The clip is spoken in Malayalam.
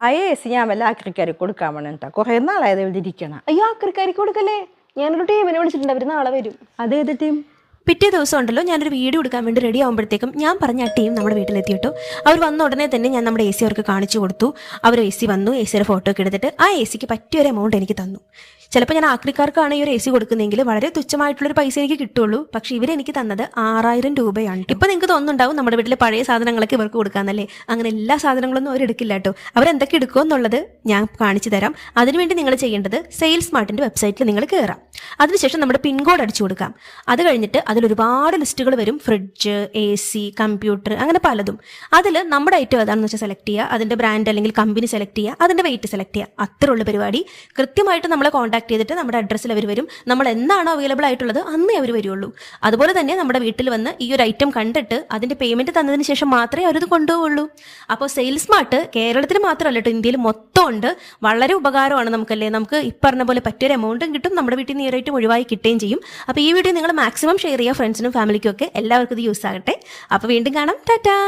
അയ്യേസി ഞാൻ വല്ല ആക്രിക്കാരി കൊടുക്കാൻ വേണ്ടിട്ടാ കുറെ നാളായത് ഇവിടെ ഇരിക്കണം. അയ്യോ ആക്രിക്കാരിക്ക് കൊടുക്കല്ലേ, ഞാനൊരു ടീമിനെ വിളിച്ചിട്ടുണ്ട്, അവര് നാളെ വരും. അതേത് ടീം? പിറ്റേ ദിവസം ഉണ്ടല്ലോ ഞാനൊരു വീഡിയോ എടുക്കാൻ വേണ്ടി റെഡി ആകുമ്പോഴത്തേക്കും ഞാൻ പറഞ്ഞ ആ ടീം നമ്മുടെ വീട്ടിലെത്തി കേട്ടോ. അവർ വന്ന ഉടനെ തന്നെ ഞാൻ നമ്മുടെ AC അവർക്ക് കാണിച്ചു കൊടുത്തു. അവർ AC വന്നു, ACയുടെ ഫോട്ടോ ഒക്കെ എടുത്തിട്ട് ആ ACക്ക് പറ്റിയൊരു എമൗണ്ട് എനിക്ക് തന്നു. ചിലപ്പോൾ ഞാൻ ആക്രിക്കാർക്കാണ് ഈ ഒരു AC കൊടുക്കുന്നതെങ്കിൽ വളരെ തുച്ഛമായിട്ടുള്ളൊരു പൈസ എനിക്ക് കിട്ടുള്ളൂ. പക്ഷേ ഇവരെനിക്ക് തന്നത് 6000 രൂപയാണ്. ഇപ്പം നിങ്ങൾക്ക് തോന്നുന്നുണ്ടാവും നമ്മുടെ വീട്ടിലെ പഴയ സാധനങ്ങളൊക്കെ ഇവർക്ക് കൊടുക്കാന്നല്ലേ. അങ്ങനെ എല്ലാ സാധനങ്ങളൊന്നും അവർ എടുക്കില്ല കേട്ടോ. അവരെന്തൊക്കെ എടുക്കുമോ എന്നുള്ളത് ഞാൻ കാണിച്ചു തരാം. അതിനുവേണ്ടി നിങ്ങൾ ചെയ്യേണ്ടത് സെയിൽസ് സ്മാർട്ടിൻ്റെ വെബ്സൈറ്റിൽ നിങ്ങൾ കയറാം. അതിനുശേഷം നമ്മുടെ പിൻകോഡ് അടിച്ചു കൊടുക്കാം. അത് കഴിഞ്ഞിട്ട് അതിലൊരുപാട് ലിസ്റ്റുകൾ വരും. ഫ്രിഡ്ജ്, AC, കമ്പ്യൂട്ടർ, അങ്ങനെ പലതും. അതിൽ നമ്മുടെ ഐറ്റം ഏതാണെന്ന് വെച്ചാൽ സെലക്ട് ചെയ്യുക. അതിൻ്റെ ബ്രാൻഡ് അല്ലെങ്കിൽ കമ്പനി സെലക്ട് ചെയ്യുക. അതിൻ്റെ വെയിറ്റ് സെലക്ട് ചെയ്യുക. അത്രേ ഉള്ള പരിപാടി. കൃത്യമായിട്ട് നമ്മളെ കോൺടാക്ട് ചെയ്തിട്ട് നമ്മുടെ അഡ്രസ്സിൽ അവർ വരും. നമ്മൾ എന്താണോ അവൈലബിൾ ആയിട്ടുള്ളത് അന്നേ അവർ വരുള്ളൂ. അതുപോലെ തന്നെ നമ്മുടെ വീട്ടിൽ വന്ന് ഈ ഒരു ഐറ്റം കണ്ടിട്ട് അതിൻ്റെ പേയ്മെൻറ്റ് തന്നതിന് ശേഷം മാത്രമേ അവരത് കൊണ്ടുപോകുള്ളൂ. അപ്പോൾ സെയിൽസ് സ്മാർട്ട് കേരളത്തിൽ മാത്രമല്ല കേട്ടോ, ഇന്ത്യയിൽ മൊത്തം ഉണ്ട്. വളരെ ഉപകാരമാണ് നമുക്കല്ലേ. നമുക്ക് ഈ പറഞ്ഞ പോലെ പറ്റിയൊരു എമൗണ്ടും കിട്ടും, നമ്മുടെ വീട്ടിൽ നിന്ന് ഈറായിട്ടും ഒഴിവായി കിട്ടുകയും ചെയ്യും. അപ്പോൾ ഈ വീഡിയോ നിങ്ങൾ മാക്സിമം ഷെയർ ചെയ്യുക ഫ്രണ്ട്സിനും ഫാമിലിക്കും ഒക്കെ. എല്ലാവർക്കും ഇത് യൂസ് ആകട്ടെ. അപ്പോൾ വീണ്ടും കാണാം. ടാറ്റാ.